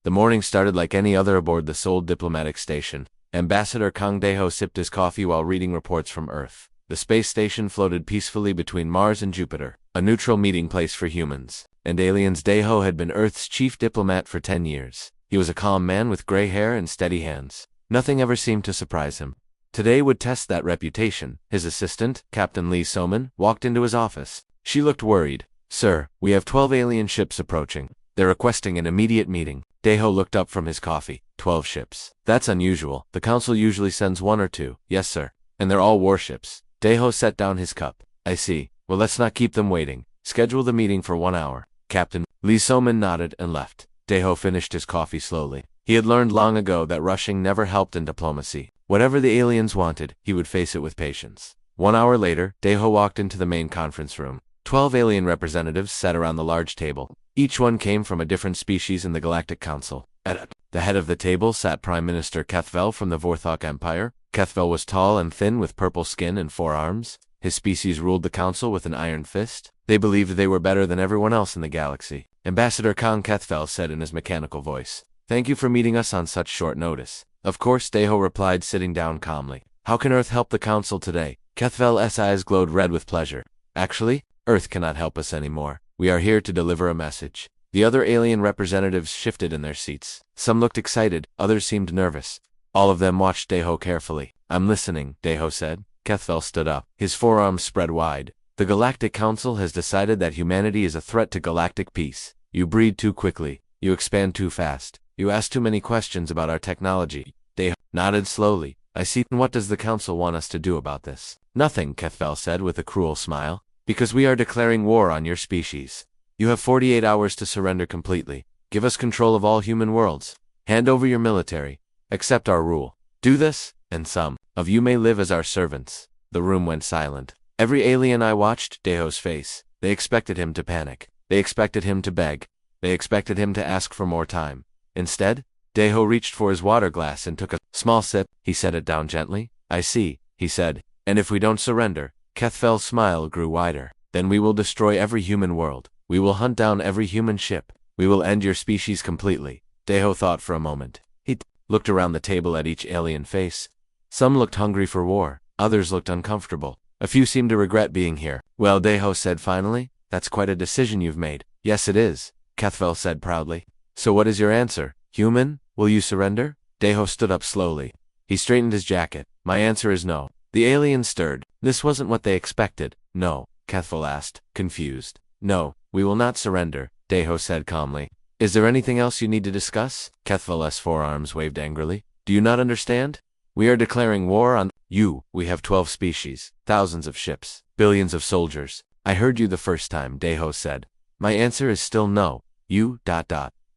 The morning started like any other aboard the Seoul diplomatic station. Ambassador Kang Dae-ho sipped his coffee while reading reports from Earth. The space station floated peacefully between Mars and Jupiter, a neutral meeting place for humans and aliens. Dae-ho had been Earth's chief diplomat for 10 years. He was a calm man with gray hair and steady hands. Nothing ever seemed to surprise him. Today would test that reputation. His assistant, Captain Lee So-min, walked into his office. She looked worried. "Sir, we have 12 alien ships approaching. They're requesting an immediate meeting." Dae-ho looked up from his coffee. 12 ships. That's unusual. The council usually sends 1 or 2. Yes, sir. And they're all warships. Dae-ho set down his cup. I see. Well, let's not keep them waiting. Schedule the meeting for 1 hour. Captain Lee So-min nodded and left. Dae-ho finished his coffee slowly. He had learned long ago that rushing never helped in diplomacy. Whatever the aliens wanted, he would face it with patience. 1 hour later, Dae-ho walked into the main conference room. 12 alien representatives sat around the large table. Each one came from a different species in the Galactic Council. At the head of the table sat Prime Minister Kethvel from the Vorthok Empire. Kethvel was tall and thin with purple skin and 4 arms. His species ruled the council with an iron fist. They believed they were better than everyone else in the galaxy. Ambassador Kang Kethvel said in his mechanical voice, "Thank you for meeting us on such short notice." Of course, Dae-ho replied, sitting down calmly. "How can Earth help the council today?" Kethvel's eyes glowed red with pleasure. "Actually, Earth cannot help us anymore. We are here to deliver a message." The other alien representatives shifted in their seats. Some looked excited, others seemed nervous. All of them watched Dae-ho carefully. "I'm listening," Dae-ho said. Kethvel stood up, his forearms spread wide. "The Galactic Council has decided that humanity is a threat to galactic peace. You breed too quickly. You expand too fast. You ask too many questions about our technology." Dae-ho nodded slowly. "I see. What does the council want us to do about this?" "Nothing," Kethvel said with a cruel smile. "Because we are declaring war on your species. You have 48 hours to surrender completely. Give us control of all human worlds. Hand over your military. Accept our rule. Do this, and some of you may live as our servants." The room went silent. Every alien I watched Dae-ho's face. They expected him to panic. They expected him to beg. They expected him to ask for more time. Instead, Dae-ho reached for his water glass and took a small sip. He set it down gently. "I see," he said. "And if we don't surrender," Kethvel's smile grew wider, "then we will destroy every human world. We will hunt down every human ship. We will end your species completely." Dae-ho thought for a moment. He looked around the table at each alien face. Some looked hungry for war. Others looked uncomfortable. A few seemed to regret being here. "Well," Dae-ho said finally, "that's quite a decision you've made." "Yes, it is," Kethvel said proudly. "So what is your answer? Human? Will you surrender?" Dae-ho stood up slowly. He straightened his jacket. "My answer is no." The aliens stirred. This wasn't what they expected. "No?" Kethvel asked, confused. "No, we will not surrender," Dae-ho said calmly. "Is there anything else you need to discuss?" Kethvel's forearms waved angrily. "Do you not understand? We are declaring war on you. We have 12 species, thousands of ships, billions of soldiers." "I heard you the first time," Dae-ho said. "My answer is still no." "You, ...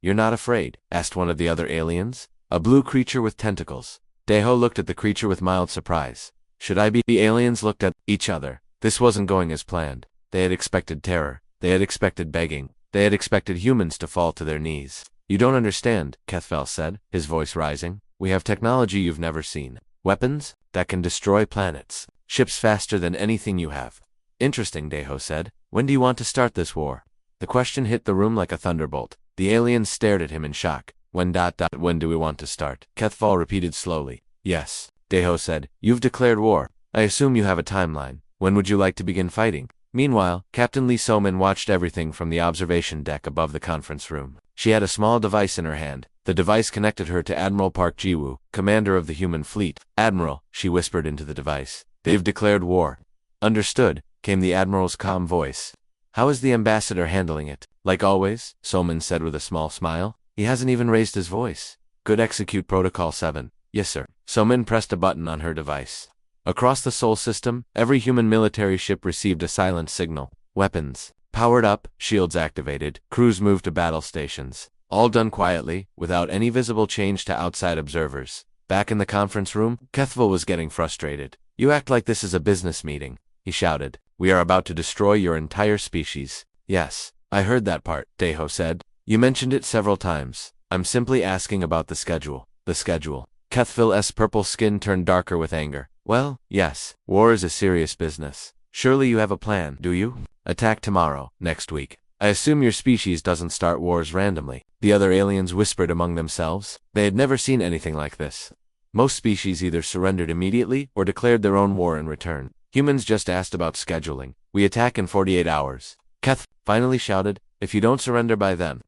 You're not afraid?" asked one of the other aliens. "A blue creature with tentacles." Dae-ho looked at the creature with mild surprise. "Should I be?" The aliens looked at each other. This wasn't going as planned. They had expected terror. They had expected begging. They had expected humans to fall to their knees. "You don't understand," Kethvel said, his voice rising. "We have technology you've never seen. Weapons that can destroy planets. Ships faster than anything you have." "Interesting," Dae-ho said. "When do you want to start this war?" The question hit the room like a thunderbolt. The aliens stared at him in shock. When do we want to start?" Kethvel repeated slowly. "Yes," Dae-ho said. "You've declared war. I assume you have a timeline. When would you like to begin fighting?" Meanwhile, Captain Lee So-min watched everything from the observation deck above the conference room. She had a small device in her hand. The device connected her to Admiral Park Ji-woo, commander of the human fleet. "Admiral," she whispered into the device. "They've declared war." "Understood," came the Admiral's calm voice. "How is the ambassador handling it?" "Like always," So-min said with a small smile. "He hasn't even raised his voice." "Good. Execute Protocol 7. "Yes, sir." So-min pressed a button on her device. Across the Sol system, every human military ship received a silent signal. Weapons powered up, shields activated, crews moved to battle stations. All done quietly, without any visible change to outside observers. Back in the conference room, Kethvel was getting frustrated. "You act like this is a business meeting," he shouted. "We are about to destroy your entire species." "Yes, I heard that part," Dae-ho said. "You mentioned it several times. I'm simply asking about the schedule." "The schedule?" Kethvel's purple skin turned darker with anger. "Well, yes. War is a serious business. Surely you have a plan, do you?" "Attack tomorrow, next week." I assume your species doesn't start wars randomly. The other aliens whispered among themselves. They had never seen anything like this. Most species either surrendered immediately or declared their own war in return. Humans just asked about scheduling. We attack in 48 hours. Keth finally shouted, if you don't surrender by then.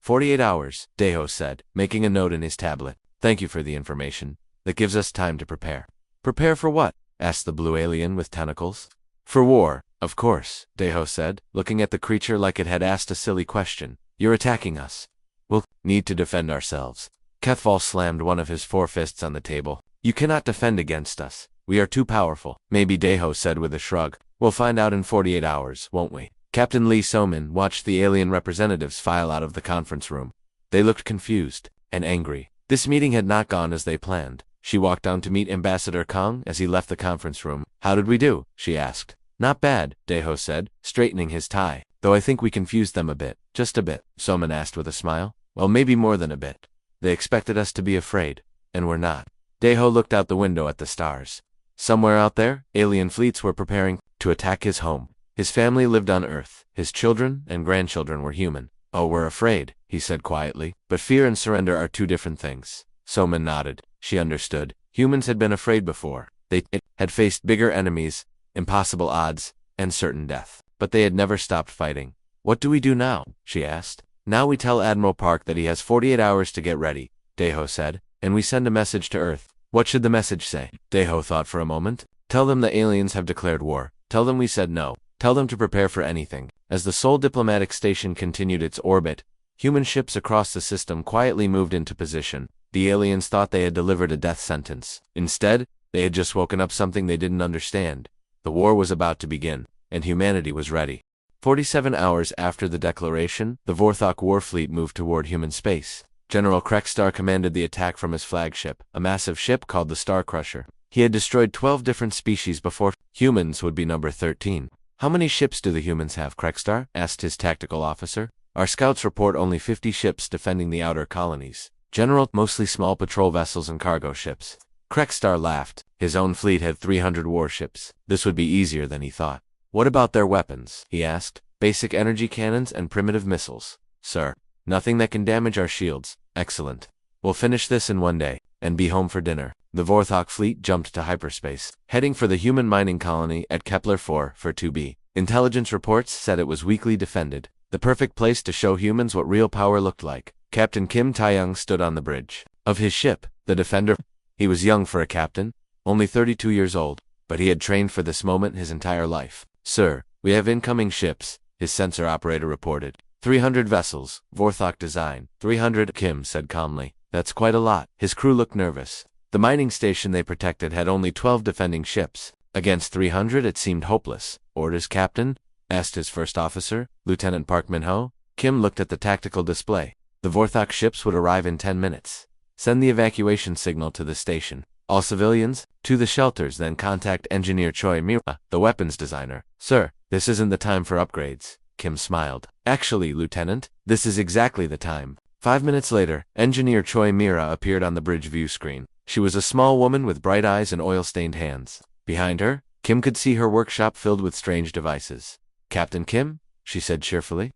48 hours, Deho said, making a note in his tablet. Thank you for the information. That gives us time to prepare. Prepare for what? Asked the blue alien with tentacles. For war, of course, Deho said, looking at the creature like it had asked a silly question. You're attacking us. We'll need to defend ourselves. Kethval slammed one of his 4 fists on the table. You cannot defend against us. We are too powerful. Maybe, Deho said with a shrug. We'll find out in 48 hours, won't we? Captain Lee Somin watched the alien representatives file out of the conference room. They looked confused and angry. This meeting had not gone as they planned. She walked down to meet Ambassador Kong as he left the conference room. How did we do? She asked. Not bad, Deho said, straightening his tie. Though I think we confused them a bit. Just a bit, Somin asked with a smile. Well, maybe more than a bit. They expected us to be afraid, and we're not. Deho looked out the window at the stars. Somewhere out there, alien fleets were preparing to attack his home. His family lived on Earth. His children and grandchildren were human. Oh, we're afraid, he said quietly. But fear and surrender are 2 different things. Somin nodded. She understood. Humans had been afraid before. They had faced bigger enemies, impossible odds, and certain death. But they had never stopped fighting. What do we do now? She asked. Now we tell Admiral Park that he has 48 hours to get ready, Deho said, and we send a message to Earth. What should the message say? Deho thought for a moment. Tell them the aliens have declared war. Tell them we said no. Tell them to prepare for anything. As the Seoul diplomatic station continued its orbit, human ships across the system quietly moved into position. The aliens thought they had delivered a death sentence. Instead, they had just woken up something they didn't understand. The war was about to begin, and humanity was ready. 47 hours after the declaration, the Vorthok warfleet moved toward human space. General Krekstar commanded the attack from his flagship, a massive ship called the Star Crusher. He had destroyed 12 different species before. Humans would be number 13. How many ships do the humans have, Krekstar? Asked his tactical officer. Our scouts report only 50 ships defending the outer colonies. General, mostly small patrol vessels and cargo ships. Krekstar laughed. His own fleet had 300 warships. This would be easier than he thought. What about their weapons? He asked. Basic energy cannons and primitive missiles. Sir, nothing that can damage our shields. Excellent. We'll finish this in 1 day, and be home for dinner. The Vorthok fleet jumped to hyperspace, heading for the human mining colony at Kepler 4 for 2B. Intelligence reports said it was weakly defended. The perfect place to show humans what real power looked like. Captain Kim Taeyong stood on the bridge of his ship, the Defender. He was young for a captain, only 32 years old, but he had trained for this moment his entire life. Sir, we have incoming ships, his sensor operator reported. 300 vessels, Vorthok design. 300, Kim said calmly. That's quite a lot. His crew looked nervous. The mining station they protected had only 12 defending ships. Against 300 it seemed hopeless. Orders, Captain? Asked his first officer, Lieutenant Park Min-ho. Kim looked at the tactical display. The Vorthok ships would arrive in 10 minutes. Send the evacuation signal to the station. All civilians, to the shelters, then contact Engineer Choi Mira, the weapons designer. Sir, this isn't the time for upgrades. Kim smiled. Actually, Lieutenant, this is exactly the time. 5 minutes later, Engineer Choi Mira appeared on the bridge view screen. She was a small woman with bright eyes and oil-stained hands. Behind her, Kim could see her workshop filled with strange devices. Captain Kim? She said cheerfully.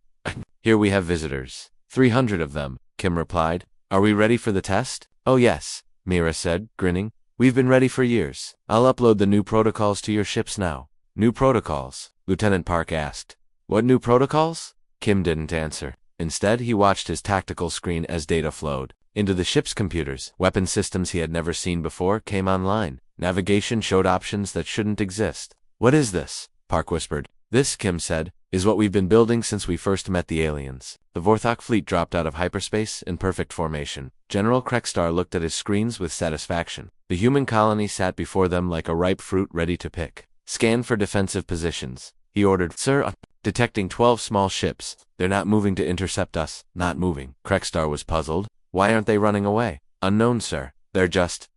Here we have visitors. 300 of them, Kim replied. Are we ready for the test? Oh yes, Mira said, grinning. We've been ready for years. I'll upload the new protocols to your ships now. New protocols? Lieutenant Park asked. What new protocols? Kim didn't answer. Instead, he watched his tactical screen as data flowed into the ship's computers. Weapon systems he had never seen before came online. Navigation showed options that shouldn't exist. What is this? Park whispered. This, Kim said, is what we've been building since we first met the aliens. The Vorthok fleet dropped out of hyperspace in perfect formation. General Krekstar looked at his screens with satisfaction. The human colony sat before them like a ripe fruit ready to pick. Scan for defensive positions. He ordered. Sir, detecting 12 small ships. They're not moving to intercept us. Not moving. Krekstar was puzzled. Why aren't they running away? Unknown, sir. They're just...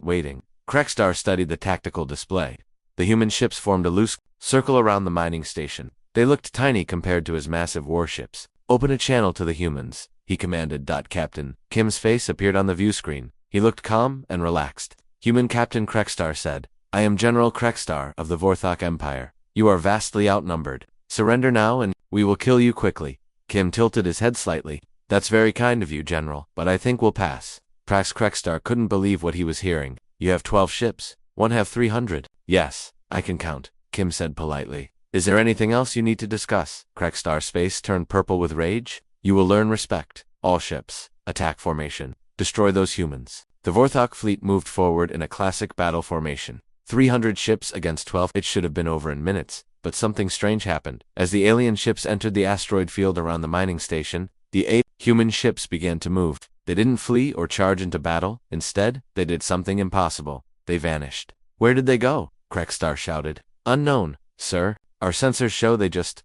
waiting. Krekstar studied the tactical display. The human ships formed a loose circle around the mining station. They looked tiny compared to his massive warships. Open a channel to the humans, he commanded. Captain Kim's face appeared on the view screen. He looked calm and relaxed. Human Captain Krekstar said, I am General Krekstar of the Vorthok Empire. You are vastly outnumbered. Surrender now and we will kill you quickly. Kim tilted his head slightly. That's very kind of you, General, but I think we'll pass. Prax Krekstar couldn't believe what he was hearing. You have 12 ships. One have 300. Yes, I can count, Kim said politely. Is there anything else you need to discuss? Krekstar's face turned purple with rage. You will learn respect. All ships. Attack formation. Destroy those humans. The Vorthok fleet moved forward in a classic battle formation. 300 ships against 12. It should have been over in minutes, but something strange happened. As the alien ships entered the asteroid field around the mining station, the 8 human ships began to move. They didn't flee or charge into battle. Instead, they did something impossible. They vanished. Where did they go? Krekstar shouted. Unknown, sir. Our sensors show they just ...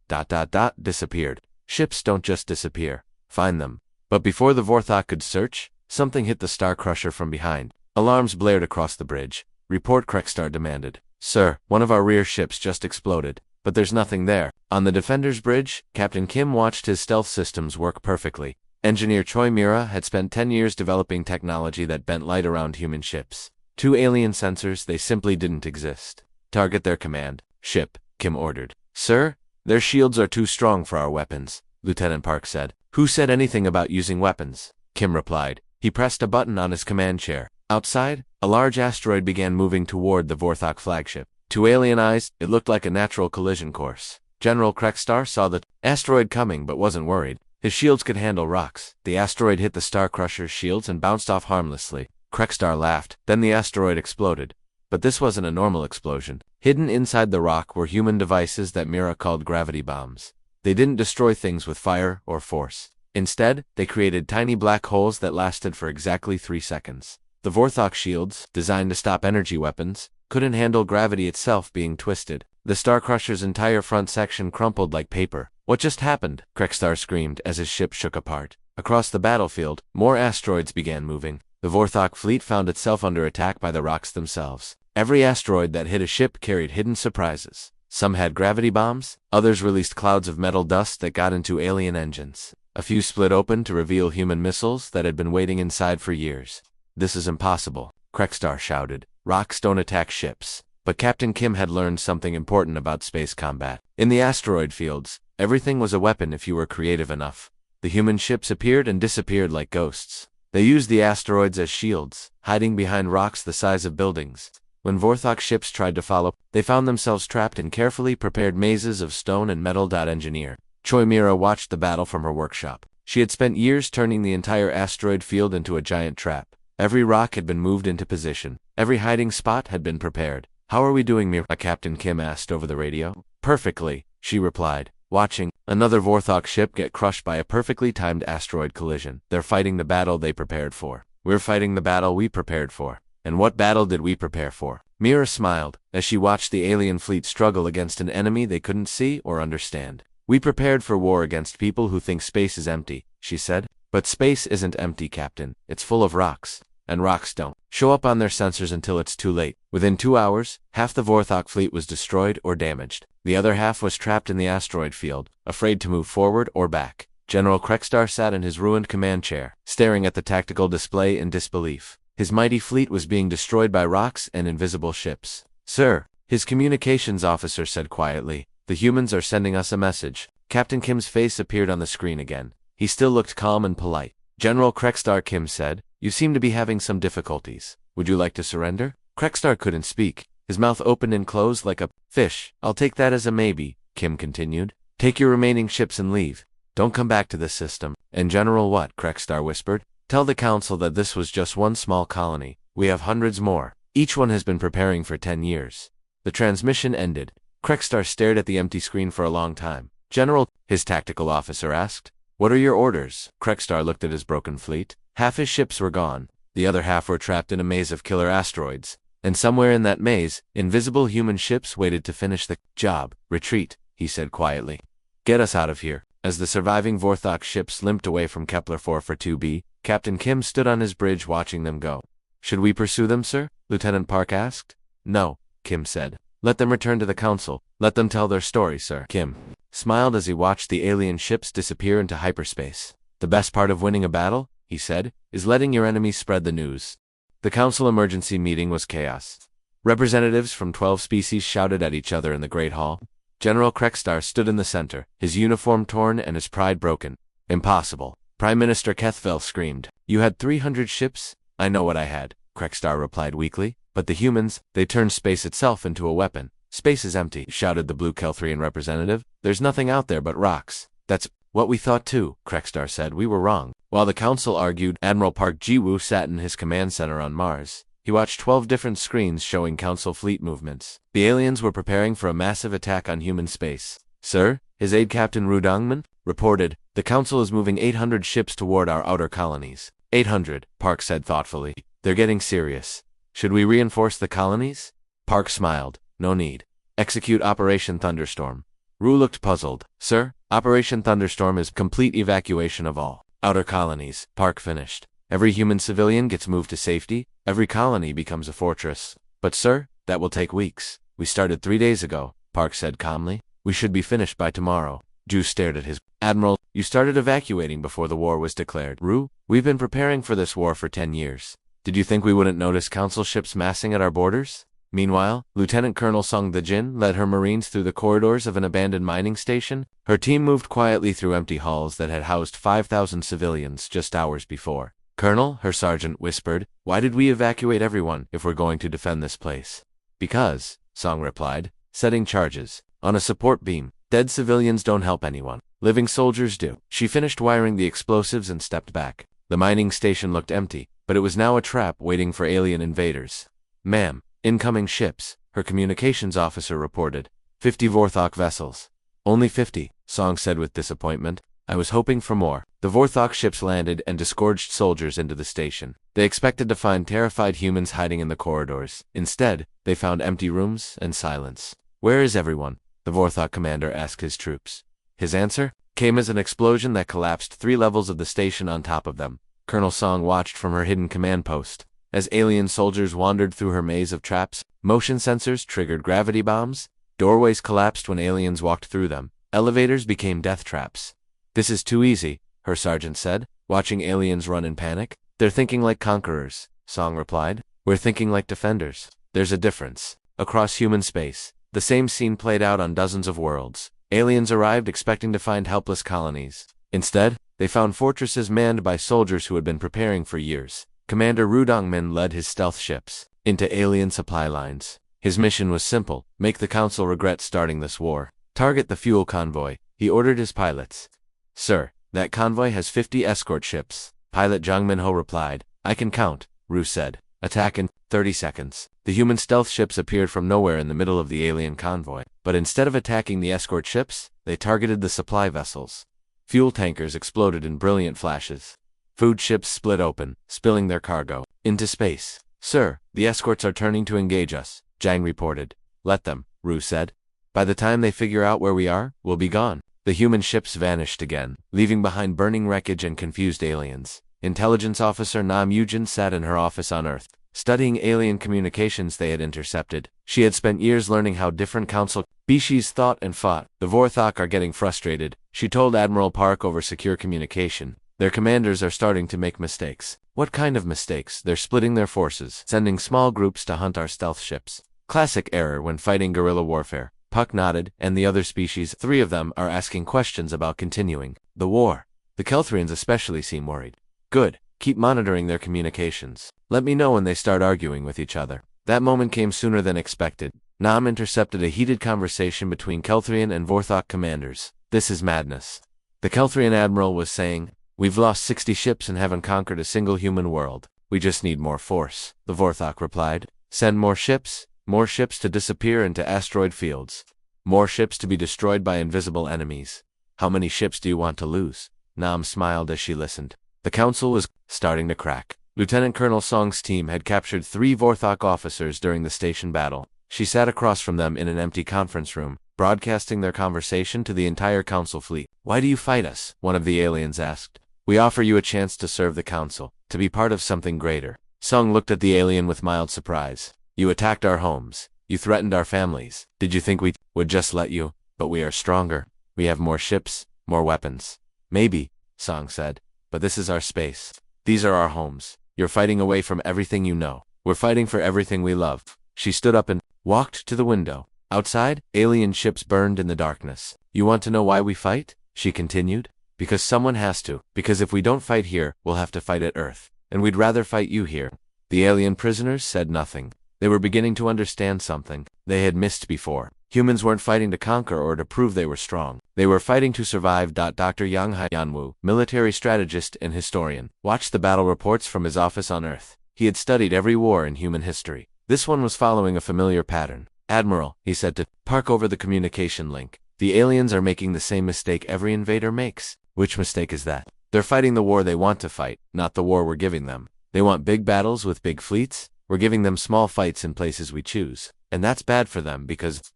disappeared. Ships don't just disappear. Find them. But before the Vorthok could search, something hit the Star Crusher from behind. Alarms blared across the bridge. Report, Krekstar demanded. Sir, one of our rear ships just exploded, but there's nothing there. On the Defender's bridge, Captain Kim watched his stealth systems work perfectly. Engineer Choi Mira had spent 10 years developing technology that bent light around human ships. 2 alien sensors, they simply didn't exist. Target their command ship, Kim ordered. Sir, their shields are too strong for our weapons, Lieutenant Park said. Who said anything about using weapons? Kim replied. He pressed a button on his command chair. Outside, a large asteroid began moving toward the Vorthok flagship. To alien eyes, it looked like a natural collision course. General Krekstar saw the asteroid coming but wasn't worried. His shields could handle rocks. The asteroid hit the Star Crusher's shields and bounced off harmlessly. Krekstar laughed. Then the asteroid exploded. But this wasn't a normal explosion. Hidden inside the rock were human devices that Mira called gravity bombs. They didn't destroy things with fire or force. Instead, they created tiny black holes that lasted for exactly 3 seconds. The Vorthok shields, designed to stop energy weapons, couldn't handle gravity itself being twisted. The Star Crusher's entire front section crumpled like paper. What just happened? Krekstar screamed as his ship shook apart. Across the battlefield, more asteroids began moving. The Vorthok fleet found itself under attack by the rocks themselves. Every asteroid that hit a ship carried hidden surprises. Some had gravity bombs, others released clouds of metal dust that got into alien engines. A few split open to reveal human missiles that had been waiting inside for years. This is impossible, Krekstar shouted. Rocks don't attack ships. But Captain Kim had learned something important about space combat. In the asteroid fields, everything was a weapon if you were creative enough. The human ships appeared and disappeared like ghosts. They used the asteroids as shields, hiding behind rocks the size of buildings. When Vorthok ships tried to follow, they found themselves trapped in carefully prepared mazes of stone and metal. Engineer Choi Mira watched the battle from her workshop. She had spent years turning the entire asteroid field into a giant trap. Every rock had been moved into position. Every hiding spot had been prepared. How are we doing, Mira? Captain Kim asked over the radio. Perfectly, she replied, watching another Vorthok ship get crushed by a perfectly timed asteroid collision. They're fighting the battle they prepared for. We're fighting the battle we prepared for. And what battle did we prepare for? Mira smiled as she watched the alien fleet struggle against an enemy they couldn't see or understand. We prepared for war against people who think space is empty, she said. But space isn't empty, Captain. It's full of rocks. And rocks don't show up on their sensors until it's too late. Within 2 hours, half the Vorthok fleet was destroyed or damaged. The other half was trapped in the asteroid field, afraid to move forward or back. General Krekstar sat in his ruined command chair, staring at the tactical display in disbelief. His mighty fleet was being destroyed by rocks and invisible ships. Sir, his communications officer said quietly, the humans are sending us a message. Captain Kim's face appeared on the screen again. He still looked calm and polite. General Krekstar, Kim said, you seem to be having some difficulties. Would you like to surrender? Krekstar couldn't speak. His mouth opened and closed like a fish. I'll take that as a maybe, Kim continued. Take your remaining ships and leave. Don't come back to this system. And General what? Krekstar whispered. Tell the council that this was just one small colony. We have hundreds more. Each one has been preparing for 10 years. The transmission ended. Krekstar stared at the empty screen for a long time. General, his tactical officer asked. What are your orders? Krekstar looked at his broken fleet. Half his ships were gone. The other half were trapped in a maze of killer asteroids. And somewhere in that maze, invisible human ships waited to finish the job. Retreat, he said quietly. Get us out of here. As the surviving Vorthok ships limped away from Kepler 442b, Captain Kim stood on his bridge watching them go. Should we pursue them, sir? Lieutenant Park asked. No, Kim said. Let them return to the council. Let them tell their story, sir. Kim smiled as he watched the alien ships disappear into hyperspace. The best part of winning a battle, he said, is letting your enemies spread the news. The council emergency meeting was chaos. Representatives from 12 species shouted at each other in the Great Hall. General Krekstar stood in the center, his uniform torn and his pride broken. Impossible. Prime Minister Kethvel screamed. You had 300 ships? I know what I had, Krekstar replied weakly. But the humans, they turned space itself into a weapon. Space is empty, shouted the blue Kelthrian representative. There's nothing out there but rocks. That's what we thought too, Krekstar said. We were wrong. While the council argued, Admiral Park Ji-woo sat in his command center on Mars. He watched 12 different screens showing council fleet movements. The aliens were preparing for a massive attack on human space. Sir, his aide Captain Ru Dongman reported, the council is moving 800 ships toward our outer colonies. 800, Park said thoughtfully. They're getting serious. Should we reinforce the colonies? Park smiled. No need. Execute Operation Thunderstorm. Ru looked puzzled. Sir, Operation Thunderstorm is complete evacuation of all outer colonies, Park finished. Every human civilian gets moved to safety, every colony becomes a fortress. But sir, that will take weeks. We started 3 days ago, Park said calmly. We should be finished by tomorrow. Ju stared at his Admiral. You started evacuating before the war was declared. Ru, we've been preparing for this war for 10 years. Did you think we wouldn't notice council ships massing at our borders? Meanwhile, Lieutenant Colonel Song The-jin led her Marines through the corridors of an abandoned mining station. Her team moved quietly through empty halls that had housed 5,000 civilians just hours before. Colonel, her sergeant whispered, why did we evacuate everyone if we're going to defend this place? Because, Song replied, setting charges. On a support beam, dead civilians don't help anyone. Living soldiers do. She finished wiring the explosives and stepped back. The mining station looked empty, but it was now a trap waiting for alien invaders. Ma'am, incoming ships, her communications officer reported. 50 Vorthok vessels. Only 50, Song said with disappointment. I was hoping for more. The Vorthok ships landed and disgorged soldiers into the station. They expected to find terrified humans hiding in the corridors. Instead, they found empty rooms and silence. Where is everyone? The Vorthok commander asked his troops. His answer came as an explosion that collapsed 3 levels of the station on top of them. Colonel Song watched from her hidden command post. As alien soldiers wandered through her maze of traps, motion sensors triggered gravity bombs, doorways collapsed when aliens walked through them, elevators became death traps. This is too easy, her sergeant said, watching aliens run in panic. They're thinking like conquerors, Song replied. We're thinking like defenders. There's a difference. Across human space, the same scene played out on dozens of worlds. Aliens arrived expecting to find helpless colonies. Instead, they found fortresses manned by soldiers who had been preparing for years. Commander Ru Dongmin led his stealth ships into alien supply lines. His mission was simple, make the council regret starting this war. Target the fuel convoy, he ordered his pilots. Sir, that convoy has 50 escort ships. Pilot Jang Min-ho replied. I can count, Ru said. Attack in 30 seconds. The human stealth ships appeared from nowhere in the middle of the alien convoy. But instead of attacking the escort ships, they targeted the supply vessels. Fuel tankers exploded in brilliant flashes. Food ships split open, spilling their cargo into space. Sir, the escorts are turning to engage us, Jang reported. Let them, Ru said. By the time they figure out where we are, we'll be gone. The human ships vanished again, leaving behind burning wreckage and confused aliens. Intelligence officer Nam Yujin sat in her office on Earth, studying alien communications they had intercepted. She had spent years learning how different council species thought and fought. The Vorthok are getting frustrated, she told Admiral Park over secure communication. Their commanders are starting to make mistakes. What kind of mistakes? They're splitting their forces, sending small groups to hunt our stealth ships. Classic error when fighting guerrilla warfare. Puck nodded, and the other species, 3 of them, are asking questions about continuing the war. The Kelthrians especially seem worried. Good. Keep monitoring their communications. Let me know when they start arguing with each other. That moment came sooner than expected. Nam intercepted a heated conversation between Kelthrian and Vorthok commanders. This is madness. The Kelthrian admiral was saying, we've lost 60 ships and haven't conquered a single human world. We just need more force. The Vorthok replied. Send more ships to disappear into asteroid fields. More ships to be destroyed by invisible enemies. How many ships do you want to lose? Nam smiled as she listened. The council was starting to crack. Lieutenant Colonel Song's team had captured 3 Vorthok officers during the station battle. She sat across from them in an empty conference room, broadcasting their conversation to the entire council fleet. Why do you fight us? One of the aliens asked. We offer you a chance to serve the council, to be part of something greater. Song looked at the alien with mild surprise. You attacked our homes. You threatened our families. Did you think we would just let you? But we are stronger. We have more ships, more weapons. Maybe, Song said. But this is our space. These are our homes. You're fighting away from everything you know. We're fighting for everything we love. She stood up and walked to the window. Outside, alien ships burned in the darkness. You want to know why we fight? She continued. Because someone has to. Because if we don't fight here, we'll have to fight at Earth. And we'd rather fight you here. The alien prisoners said nothing. They were beginning to understand something they had missed before. Humans weren't fighting to conquer or to prove they were strong. They were fighting to survive. Dr. Yang Haiyanwu, military strategist and historian, watched the battle reports from his office on Earth. He had studied every war in human history. This one was following a familiar pattern. Admiral, he said to Park over the communication link. The aliens are making the same mistake every invader makes. Which mistake is that? They're fighting the war they want to fight, not the war we're giving them. They want big battles with big fleets. We're giving them small fights in places we choose. And that's bad for them because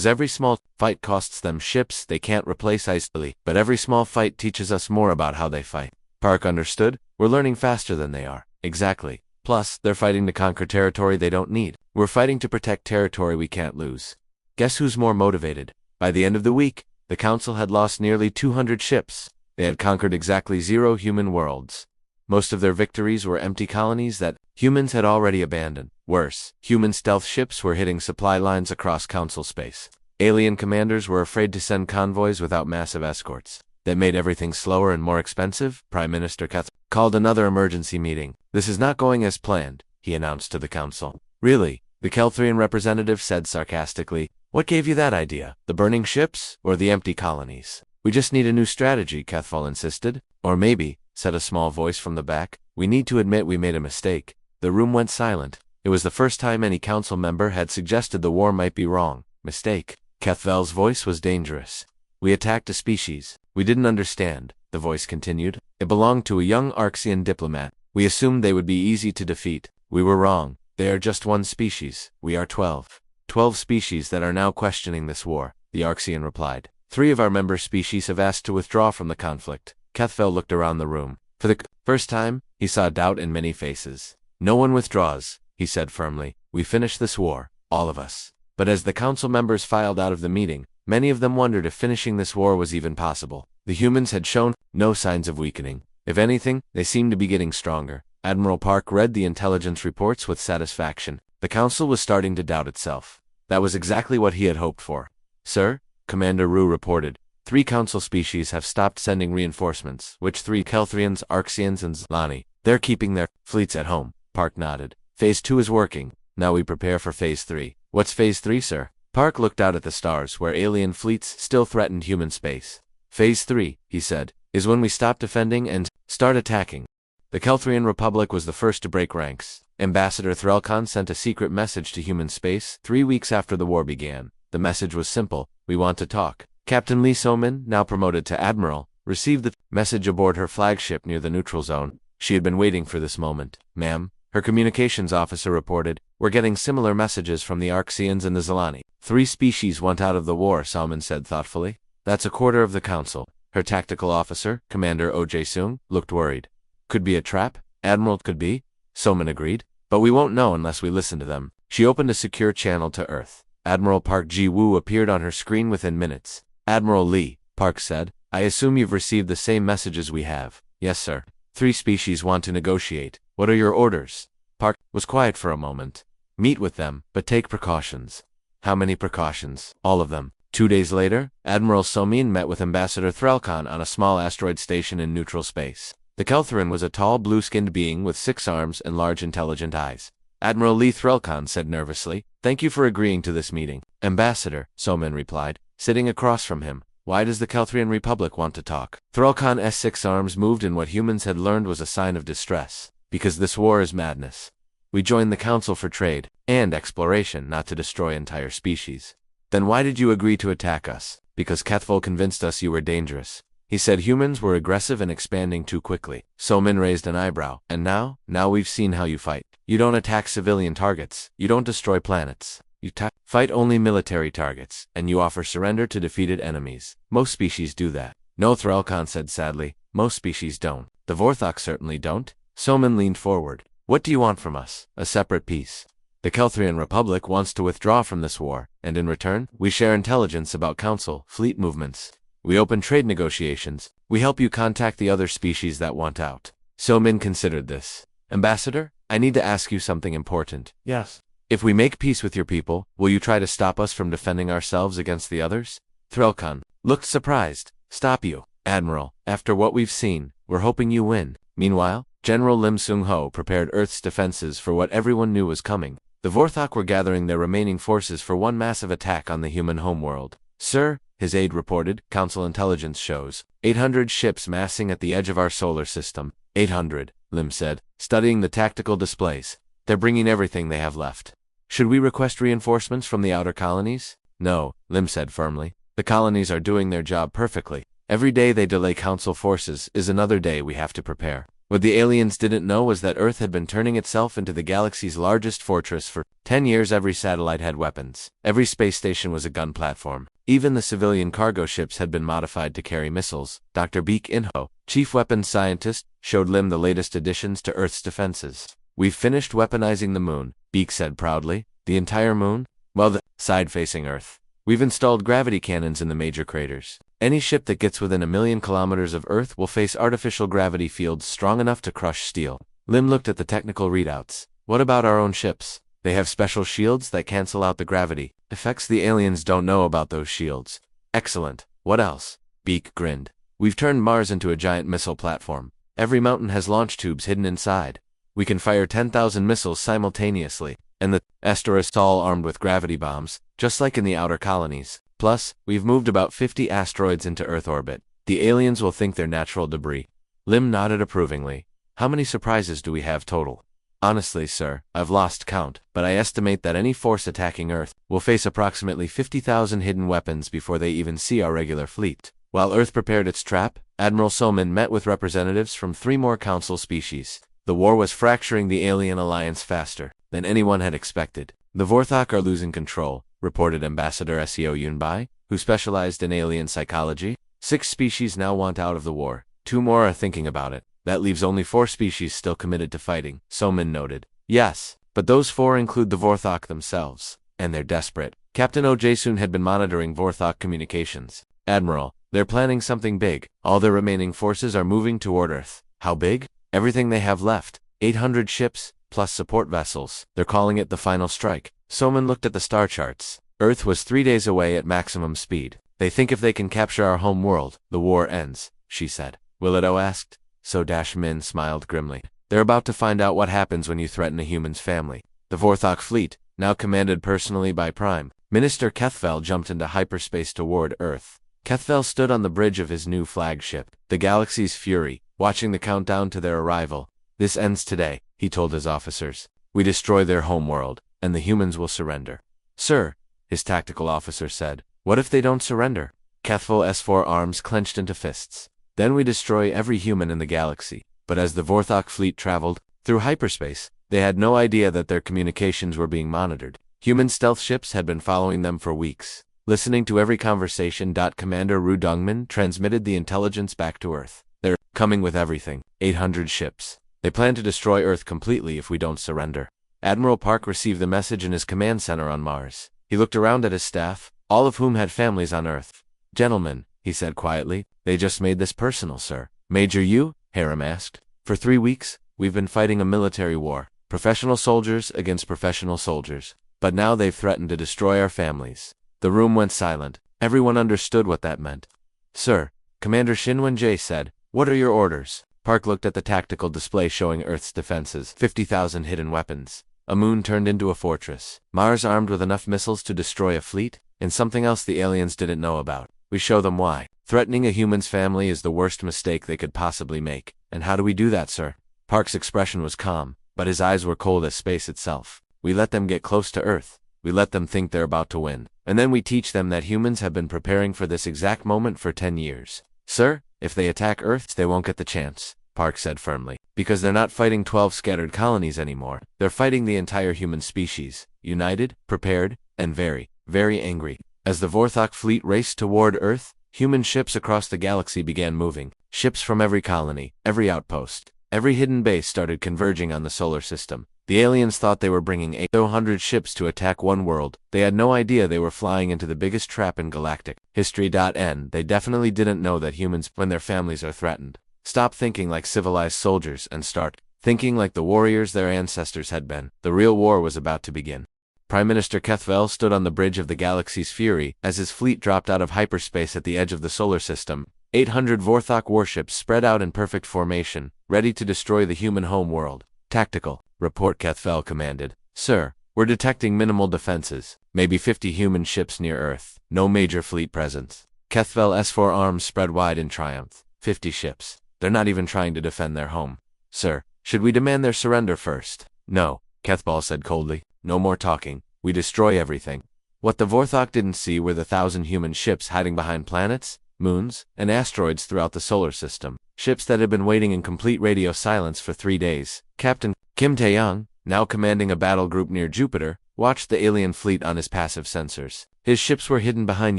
every small fight costs them ships they can't replace easily. But every small fight teaches us more about how they fight. Park understood. We're learning faster than they are. Exactly. Plus, they're fighting to conquer territory they don't need. We're fighting to protect territory we can't lose. Guess who's more motivated? By the end of the week, the Council had lost nearly 200 ships. They had conquered exactly 0 human worlds. Most of their victories were empty colonies that humans had already abandoned. Worse, human stealth ships were hitting supply lines across Council space. Alien commanders were afraid to send convoys without massive escorts. That made everything slower and more expensive. Prime Minister Kath called another emergency meeting. This is not going as planned, he announced to the Council. Really? The Kelthrian representative said sarcastically. What gave you that idea? The burning ships or the empty colonies? We just need a new strategy, Kethfall insisted. Or maybe, said a small voice from the back, we need to admit we made a mistake. The room went silent. It was the first time any council member had suggested the war might be wrong. Mistake. Kethvel's voice was dangerous. We attacked a species. We didn't understand, the voice continued. It belonged to a young Arxian diplomat. We assumed they would be easy to defeat. We were wrong. They are just one species. We are 12. 12 species that are now questioning this war, the Arxian replied. 3 of our member species have asked to withdraw from the conflict. Kethvel looked around the room. For the first time, he saw doubt in many faces. No one withdraws, he said firmly. We finish this war, all of us. But as the council members filed out of the meeting, many of them wondered if finishing this war was even possible. The humans had shown no signs of weakening. If anything, they seemed to be getting stronger. Admiral Park read the intelligence reports with satisfaction. The council was starting to doubt itself. That was exactly what he had hoped for. Sir, Commander Rue reported, 3 council species have stopped sending reinforcements. Which 3? Kelthrians, Arxians, and Zlani. They're keeping their fleets at home. Park nodded. Phase 2 is working. Now we prepare for Phase 3. What's Phase 3, sir? Park looked out at the stars where alien fleets still threatened human space. Phase 3, he said, is when we stop defending and start attacking. The Kelthrian Republic was the first to break ranks. Ambassador Threlkon sent a secret message to human space 3 weeks after the war began. The message was simple. We want to talk. Captain Lee Somin, now promoted to Admiral, received the message aboard her flagship near the neutral zone. She had been waiting for this moment. Ma'am, her communications officer reported, we're getting similar messages from the Arxians and the Zalani. 3 species want out of the war, Salman said thoughtfully. That's a quarter of the council. Her tactical officer, Commander O.J. Sung, looked worried. Could be a trap? Admiral, could be. Soman agreed. But we won't know unless we listen to them. She opened a secure channel to Earth. Admiral Park Ji-woo appeared on her screen within minutes. Admiral Lee, Park said, I assume you've received the same messages we have. Yes, sir. 3 species want to negotiate. What are your orders? Park was quiet for a moment. Meet with them, but take precautions. How many precautions? All of them. 2 days later, Admiral Somin met with Ambassador Threlkon on a small asteroid station in neutral space. The Kelthrin was a tall, blue-skinned being with 6 arms and large intelligent eyes. Admiral Lee Threlkon said nervously, Thank you for agreeing to this meeting. Ambassador, Somin replied, sitting across from him. Why does the Kelthrian Republic want to talk? Threlkon's 6 arms moved in what humans had learned was a sign of distress. Because this war is madness. We joined the Council for trade and exploration, not to destroy entire species. Then why did you agree to attack us? Because Kethful convinced us you were dangerous. He said humans were aggressive and expanding too quickly. Somin raised an eyebrow. And now we've seen how you fight. You don't attack civilian targets. You don't destroy planets. You fight only military targets, and you offer surrender to defeated enemies. Most species do that. No, Threlkon said sadly. Most species don't. The Vorthok certainly don't. Somin leaned forward. What do you want from us? A separate peace. The Kelthrian Republic wants to withdraw from this war, and in return, we share intelligence about Council, fleet movements. We open trade negotiations. We help you contact the other species that want out. Somin considered this. Ambassador, I need to ask you something important. Yes. If we make peace with your people, will you try to stop us from defending ourselves against the others? Threlkon looked surprised. Stop you, Admiral. After what we've seen, we're hoping you win. Meanwhile, General Lim Sung-ho prepared Earth's defenses for what everyone knew was coming. The Vorthok were gathering their remaining forces for one massive attack on the human homeworld. Sir, his aide reported, Council intelligence shows 800 ships massing at the edge of our solar system. 800, Lim said, studying the tactical displays. They're bringing everything they have left. Should we request reinforcements from the outer colonies? No, Lim said firmly. The colonies are doing their job perfectly. Every day they delay Council forces is another day we have to prepare. What the aliens didn't know was that Earth had been turning itself into the galaxy's largest fortress for 10 years. Every satellite had weapons. Every space station was a gun platform. Even the civilian cargo ships had been modified to carry missiles. Dr. Baek In-ho, chief weapons scientist, showed Lim the latest additions to Earth's defenses. We've finished weaponizing the moon, Baek said proudly. The entire moon? Well, the side facing Earth. We've installed gravity cannons in the major craters. Any ship that gets within 1,000,000 kilometers of Earth will face artificial gravity fields strong enough to crush steel. Lim looked at the technical readouts. What about our own ships? They have special shields that cancel out the gravity effects. The aliens don't know about those shields. Excellent. What else? Baek grinned. We've turned Mars into a giant missile platform. Every mountain has launch tubes hidden inside. We can fire 10,000 missiles simultaneously, and the asteroids all armed with gravity bombs, just like in the outer colonies. Plus, we've moved about 50 asteroids into Earth orbit. The aliens will think they're natural debris. Lim nodded approvingly. How many surprises do we have total? Honestly, sir, I've lost count, but I estimate that any force attacking Earth will face approximately 50,000 hidden weapons before they even see our regular fleet. While Earth prepared its trap, Admiral Soman met with representatives from 3 more Council species. The war was fracturing the alien alliance faster than anyone had expected. The Vorthok are losing control, reported Ambassador Seo Yunbai, who specialized in alien psychology. 6 species now want out of the war. 2 more are thinking about it. That leaves only 4 species still committed to fighting, Soman noted. Yes, but those 4 include the Vorthok themselves, and they're desperate. Captain Oh Jae-soon had been monitoring Vorthok communications. Admiral, they're planning something big. All their remaining forces are moving toward Earth. How big? Everything they have left. 800 ships, plus support vessels. They're calling it the final strike. Soman looked at the star charts. Earth was 3 days away at maximum speed. They think if they can capture our home world, the war ends, she said. Will it? Oh asked. So-Min smiled grimly. They're about to find out what happens when you threaten a human's family. The Vorthok fleet, now commanded personally by Prime Minister Kethfel, jumped into hyperspace toward Earth. Kethfel stood on the bridge of his new flagship, the Galaxy's Fury, watching the countdown to their arrival. This ends today, he told his officers. We destroy their homeworld, and the humans will surrender. Sir, his tactical officer said, what if they don't surrender? Kethfel's 4 arms clenched into fists. Then we destroy every human in the galaxy. But as the Vorthok fleet traveled through hyperspace, they had no idea that their communications were being monitored. Human stealth ships had been following them for weeks, listening to every conversation. Commander Ru Dongmin transmitted the intelligence back to Earth. They're coming with everything. 800 ships. They plan to destroy Earth completely if we don't surrender. Admiral Park received the message in his command center on Mars. He looked around at his staff, all of whom had families on Earth. Gentlemen, he said quietly, they just made this personal, sir. Major Yu? Harem asked. For 3 weeks, we've been fighting a military war. Professional soldiers against professional soldiers. But now they've threatened to destroy our families. The room went silent. Everyone understood what that meant. Sir, Commander Shin Wen-jae said, what are your orders? Park looked at the tactical display showing Earth's defenses. 50,000 hidden weapons. A moon turned into a fortress. Mars armed with enough missiles to destroy a fleet, and something else the aliens didn't know about. We show them why. Threatening a human's family is the worst mistake they could possibly make. And how do we do that, sir? Park's expression was calm, but his eyes were cold as space itself. We let them get close to Earth. We let them think they're about to win. And then we teach them that humans have been preparing for this exact moment for 10 years. Sir, if they attack Earth, they won't get the chance, Park said firmly. Because they're not fighting 12 scattered colonies anymore. They're fighting the entire human species. United, prepared, and very, very angry. As the Vorthok fleet raced toward Earth, human ships across the galaxy began moving. Ships from every colony, every outpost, every hidden base started converging on the solar system. The aliens thought they were bringing 800 ships to attack one world. They had no idea they were flying into the biggest trap in galactic history. They definitely didn't know that humans, when their families are threatened, stop thinking like civilized soldiers and start thinking like the warriors their ancestors had been. The real war was about to begin. Prime Minister Kethvel stood on the bridge of the galaxy's fury as his fleet dropped out of hyperspace at the edge of the solar system. 800 Vorthok warships spread out in perfect formation, ready to destroy the human home world. Tactical report, Kethvel commanded. Sir, we're detecting minimal defenses. Maybe 50 human ships near Earth. No major fleet presence. Kethvel's four arms spread wide in triumph. 50 ships. They're not even trying to defend their home. Sir, should we demand their surrender first? No, Kethvel said coldly. No more talking. We destroy everything. What the Vorthok didn't see were the 1,000 human ships hiding behind planets, moons, and asteroids throughout the solar system. Ships that had been waiting in complete radio silence for 3 days. Captain Kim Tae-young, now commanding a battle group near Jupiter, watched the alien fleet on his passive sensors. His ships were hidden behind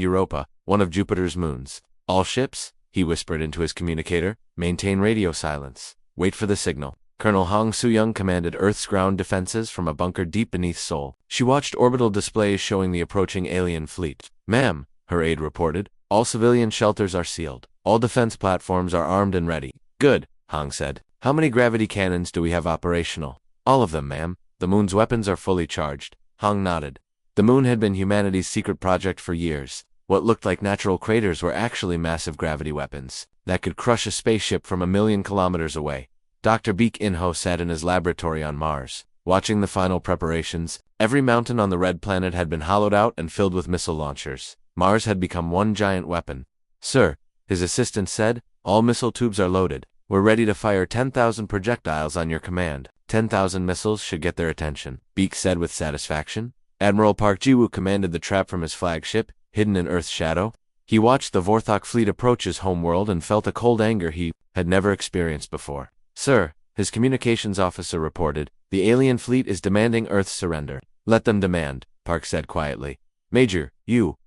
Europa, one of Jupiter's moons. All ships, he whispered into his communicator, maintain radio silence. Wait for the signal. Colonel Hong Soo-young commanded Earth's ground defenses from a bunker deep beneath Seoul. She watched orbital displays showing the approaching alien fleet. Ma'am, her aide reported, all civilian shelters are sealed. All defense platforms are armed and ready. Good, Hong said. How many gravity cannons do we have operational? All of them, ma'am. The moon's weapons are fully charged. Hong nodded. The moon had been humanity's secret project for years. What looked like natural craters were actually massive gravity weapons that could crush a spaceship from 1,000,000 kilometers away. Dr. Baek In-ho sat in his laboratory on Mars, watching the final preparations. Every mountain on the red planet had been hollowed out and filled with missile launchers. Mars had become one giant weapon. Sir, his assistant said, all missile tubes are loaded. We're ready to fire 10,000 projectiles on your command. 10,000 missiles should get their attention, Baek said with satisfaction. Admiral Park Ji-woo commanded the trap from his flagship, hidden in Earth's shadow. He watched the Vorthok fleet approach his homeworld and felt a cold anger he had never experienced before. Sir, his communications officer reported, the alien fleet is demanding Earth's surrender. Let them demand, Park said quietly. Major,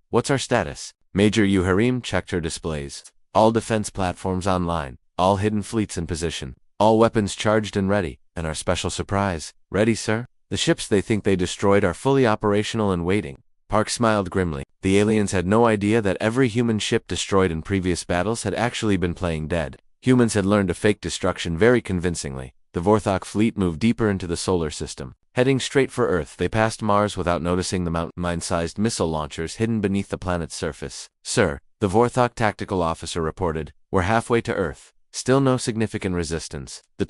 what's our status? Major Yu Harim checked her displays. All defense platforms online, all hidden fleets in position, all weapons charged and ready, and our special surprise, ready, sir? The ships they think they destroyed are fully operational and waiting. Park smiled grimly. The aliens had no idea that every human ship destroyed in previous battles had actually been playing dead. Humans had learned to fake destruction very convincingly. The Vorthok fleet moved deeper into the solar system. Heading straight for Earth, they passed Mars without noticing the mountain mine-sized missile launchers hidden beneath the planet's surface. Sir, the Vorthok tactical officer reported, we're halfway to Earth. Still no significant resistance. The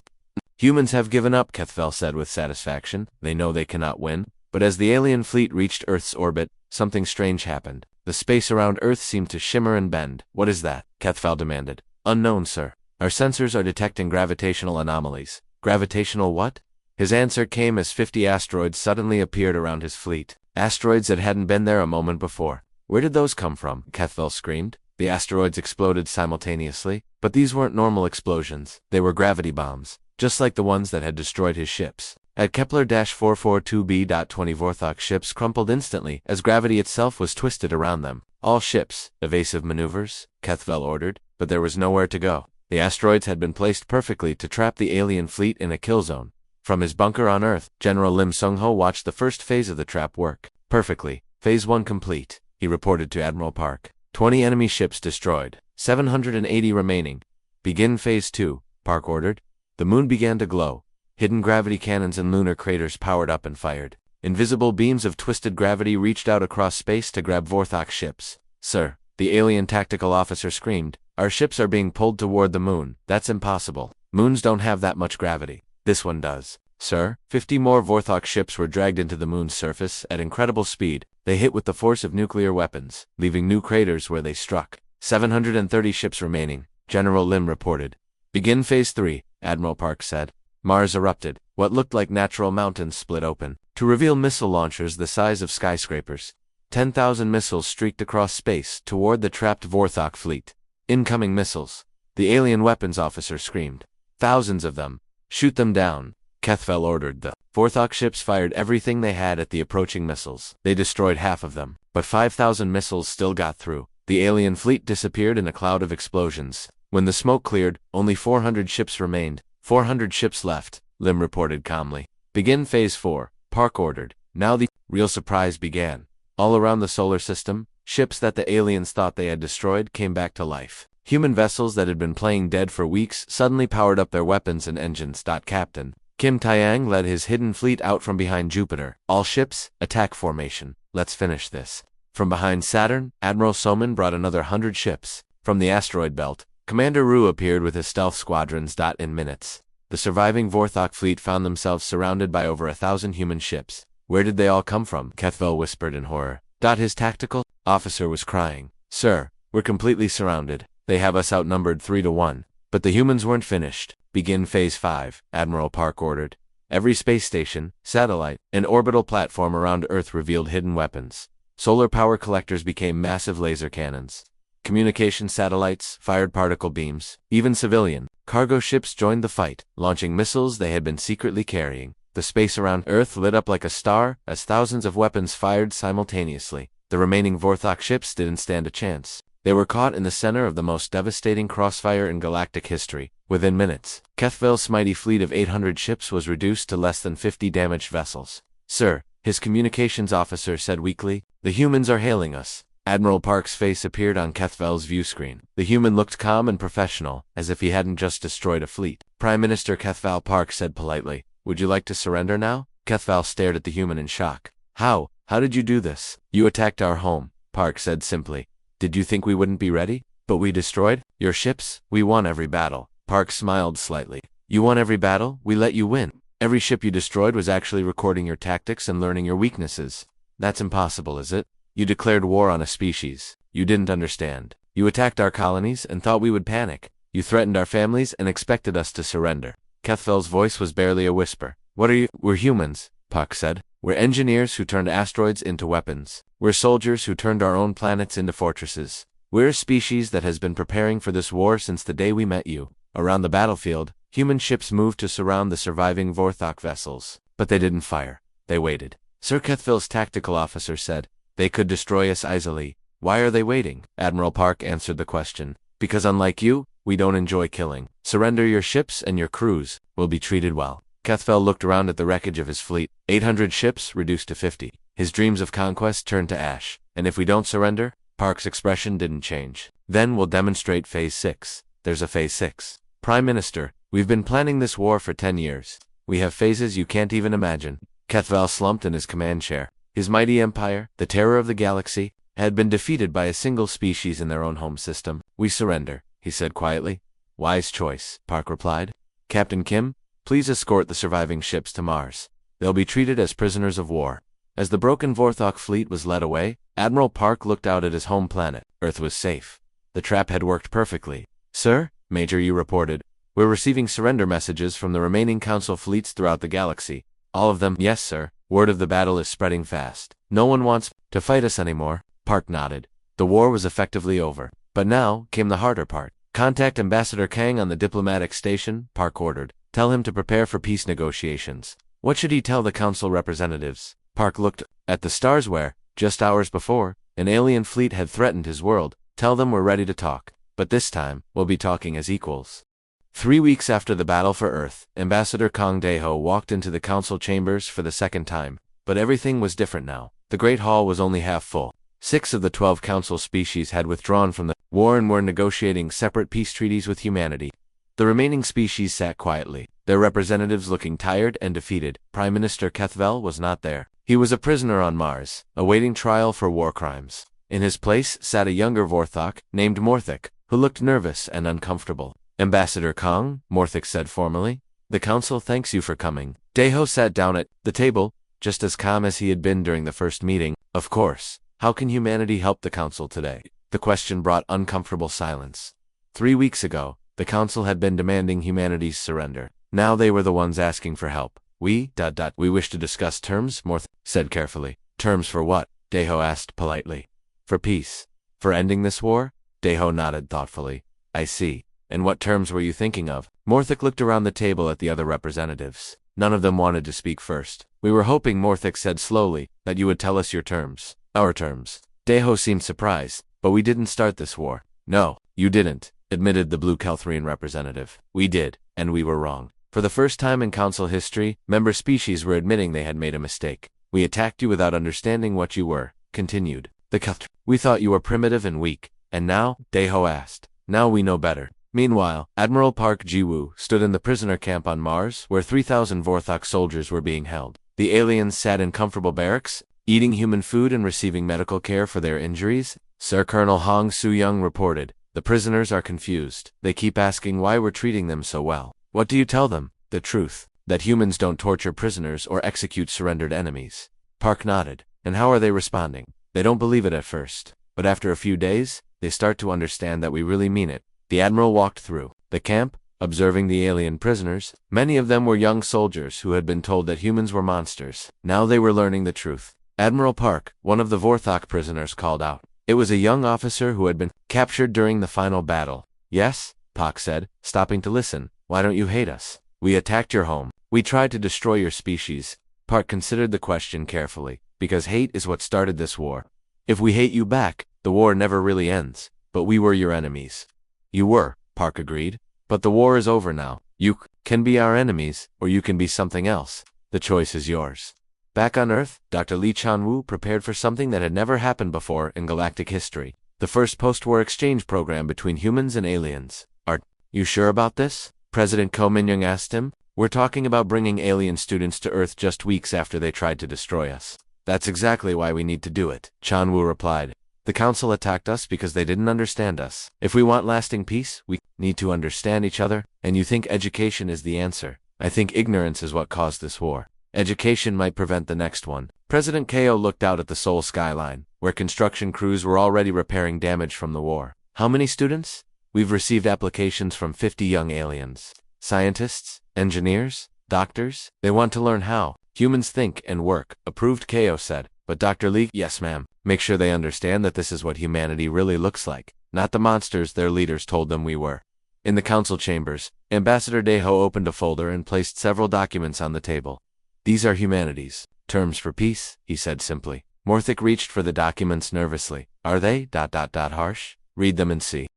humans have given up, Kethvel said with satisfaction. They know they cannot win. But as the alien fleet reached Earth's orbit, something strange happened. The space around Earth seemed to shimmer and bend. What is that? Kethvel demanded. Unknown, sir. Our sensors are detecting gravitational anomalies. Gravitational what? His answer came as 50 asteroids suddenly appeared around his fleet. Asteroids that hadn't been there a moment before. Where did those come from? Kethvel screamed. The asteroids exploded simultaneously, but these weren't normal explosions. They were gravity bombs, just like the ones that had destroyed his ships. At Kepler-442b.20 Vorthok ships crumpled instantly as gravity itself was twisted around them. All ships, evasive maneuvers, Kethvel ordered, but there was nowhere to go. The asteroids had been placed perfectly to trap the alien fleet in a kill zone. From his bunker on Earth, General Lim Sung-ho watched the first phase of the trap work. Perfectly. Phase 1 complete, he reported to Admiral Park. 20 enemy ships destroyed. 780 remaining. Begin Phase 2, Park ordered. The moon began to glow. Hidden gravity cannons and lunar craters powered up and fired. Invisible beams of twisted gravity reached out across space to grab Vorthok ships. Sir, the alien tactical officer screamed, our ships are being pulled toward the moon. That's impossible. Moons don't have that much gravity. This one does. Sir, 50 more Vorthok ships were dragged into the moon's surface at incredible speed. They hit with the force of nuclear weapons, leaving new craters where they struck. 730 ships remaining, General Lim reported. Begin Phase 3, Admiral Park said. Mars erupted. What looked like natural mountains split open to reveal missile launchers the size of skyscrapers. 10,000 missiles streaked across space toward the trapped Vorthok fleet. Incoming missiles. The alien weapons officer screamed. Thousands of them. Shoot them down, Kethvel ordered. The Vorthok ships fired everything they had at the approaching missiles. They destroyed half of them, but 5,000 missiles still got through. The alien fleet disappeared in a cloud of explosions. When the smoke cleared, only 400 ships remained. 400 ships left, Lim reported calmly. Begin Phase 4, Park ordered. Now the real surprise began. All around the solar system, ships that the aliens thought they had destroyed came back to life. Human vessels that had been playing dead for weeks suddenly powered up their weapons and engines. Captain Kim Taeyang led his hidden fleet out from behind Jupiter. All ships, attack formation. Let's finish this. From behind Saturn, Admiral Soman brought another 100 ships. From the asteroid belt, Commander Ru appeared with his stealth squadrons. In minutes, the surviving Vorthok fleet found themselves surrounded by over 1,000 human ships. Where did they all come from? Kethvel whispered in horror. His tactical officer was crying. Sir, we're completely surrounded. They have us outnumbered 3-1. But the humans weren't finished. Begin Phase 5, Admiral Park ordered. Every space station, satellite, and orbital platform around Earth revealed hidden weapons. Solar power collectors became massive laser cannons. Communication satellites fired particle beams. Even civilian cargo ships joined the fight, launching missiles they had been secretly carrying. The space around Earth lit up like a star as thousands of weapons fired simultaneously. The remaining Vorthok ships didn't stand a chance. They were caught in the center of the most devastating crossfire in galactic history. Within minutes, Kethvel's mighty fleet of 800 ships was reduced to less than 50 damaged vessels. Sir, his communications officer said weakly, the humans are hailing us. Admiral Park's face appeared on Kethvel's view screen. The human looked calm and professional, as if he hadn't just destroyed a fleet. Prime Minister Kethvel Park said politely, would you like to surrender now? Kethvel stared at the human in shock. How? How did you do this? You attacked our home, Park said simply. Did you think we wouldn't be ready? But we destroyed your ships. We won every battle. Park smiled slightly. You won every battle? We let you win. Every ship you destroyed was actually recording your tactics and learning your weaknesses. That's impossible, is it? You declared war on a species. You didn't understand. You attacked our colonies and thought we would panic. You threatened our families and expected us to surrender. Kethvel's voice was barely a whisper. What are you? We're humans, Park said. We're engineers who turned asteroids into weapons. We're soldiers who turned our own planets into fortresses. We're a species that has been preparing for this war since the day we met you. Around the battlefield, human ships moved to surround the surviving Vorthok vessels. But they didn't fire. They waited. Sir Kethvel's tactical officer said, they could destroy us easily. Why are they waiting? Admiral Park answered the question. Because unlike you, we don't enjoy killing. Surrender your ships and your crews will be treated well. Kethvel looked around at the wreckage of his fleet. 800 ships reduced to 50. His dreams of conquest turned to ash. And if we don't surrender? Park's expression didn't change. Then we'll demonstrate Phase 6. There's a Phase 6. Prime Minister, we've been planning this war for 10 years. We have phases you can't even imagine. Kethvel slumped in his command chair. His mighty empire, the terror of the galaxy, had been defeated by a single species in their own home system. We surrender, he said quietly. Wise choice, Park replied. Captain Kim, please escort the surviving ships to Mars. They'll be treated as prisoners of war. As the broken Vorthok fleet was led away, Admiral Park looked out at his home planet. Earth was safe. The trap had worked perfectly. Sir, Major Yu reported, we're receiving surrender messages from the remaining Council fleets throughout the galaxy. All of them, yes sir. Word of the battle is spreading fast. No one wants to fight us anymore. Park nodded. The war was effectively over. But now came the harder part. Contact Ambassador Kang on the diplomatic station, Park ordered. Tell him to prepare for peace negotiations. What should he tell the Council representatives? Park looked at the stars where, just hours before, an alien fleet had threatened his world. Tell them we're ready to talk. But this time, we'll be talking as equals. 3 weeks after the battle for Earth, Ambassador Kang Daeho walked into the council chambers for the second time. But everything was different now. The Great Hall was only half full. 6 of the 12 council species had withdrawn from the war and were negotiating separate peace treaties with humanity. The remaining species sat quietly, their representatives looking tired and defeated. Prime Minister Kethvel was not there. He was a prisoner on Mars, awaiting trial for war crimes. In his place sat a younger Vorthok, named Morthik, who looked nervous and uncomfortable. Ambassador Kang, Morthik said formally, the council thanks you for coming. Daeho sat down at the table, just as calm as he had been during the first meeting. Of course. How can humanity help the council today? The question brought uncomfortable silence. 3 weeks ago, the council had been demanding humanity's surrender. Now they were the ones asking for help. We wish to discuss terms, Morthik said carefully. Terms for what? Daeho asked politely. For peace. For ending this war? Daeho nodded thoughtfully. I see. And what terms were you thinking of? Morthik looked around the table at the other representatives. None of them wanted to speak first. We were hoping, Morthik said slowly, that you would tell us your terms. Our terms. Daeho seemed surprised. But we didn't start this war. No, you didn't, admitted the Blue Kelthrian representative. We did, and we were wrong. For the first time in council history, member species were admitting they had made a mistake. We attacked you without understanding what you were, continued the Kelthrian. We thought you were primitive and weak. And now? Daeho asked. Now we know better. Meanwhile, Admiral Park Ji-woo stood in the prisoner camp on Mars, where 3,000 Vorthok soldiers were being held. The aliens sat in comfortable barracks, eating human food and receiving medical care for their injuries. Sir Colonel Hong Soo-young reported, "The prisoners are confused. They keep asking why we're treating them so well. What do you tell them? The truth, that humans don't torture prisoners or execute surrendered enemies." Park nodded. "And how are they responding?" "They don't believe it at first, but after a few days, they start to understand that we really mean it." The admiral walked through the camp, observing the alien prisoners. Many of them were young soldiers who had been told that humans were monsters. Now they were learning the truth. "Admiral Park," one of the Vorthok prisoners called out. It was a young officer who had been captured during the final battle. "Yes," Park said, stopping to listen. "Why don't you hate us? We attacked your home. We tried to destroy your species." Park considered the question carefully. "Because hate is what started this war. If we hate you back, the war never really ends. But we were your enemies." "You were," Park agreed. "But the war is over now. You can be our enemies, or you can be something else. The choice is yours." Back on Earth, Dr. Lee Chan-woo prepared for something that had never happened before in galactic history. The first post-war exchange program between humans and aliens. "Are you sure about this?" President Ko Min-young asked him. "We're talking about bringing alien students to Earth just weeks after they tried to destroy us." "That's exactly why we need to do it," Chan-woo replied. "The Council attacked us because they didn't understand us. If we want lasting peace, we need to understand each other, and you think education is the answer. I think ignorance is what caused this war. Education might prevent the next one." President Ko looked out at the Seoul skyline, where construction crews were already repairing damage from the war. "How many students?" "We've received applications from 50 young aliens. Scientists, engineers, doctors. They want to learn how humans think and work," approved Ko said. "But Dr. Lee," "Yes, ma'am. Make sure they understand that this is what humanity really looks like, not the monsters their leaders told them we were." In the council chambers, Ambassador Daeho opened a folder and placed several documents on the table. "These are humanity's terms for peace," he said simply. Morthic reached for the documents nervously. "Are they? Harsh? Read them and see."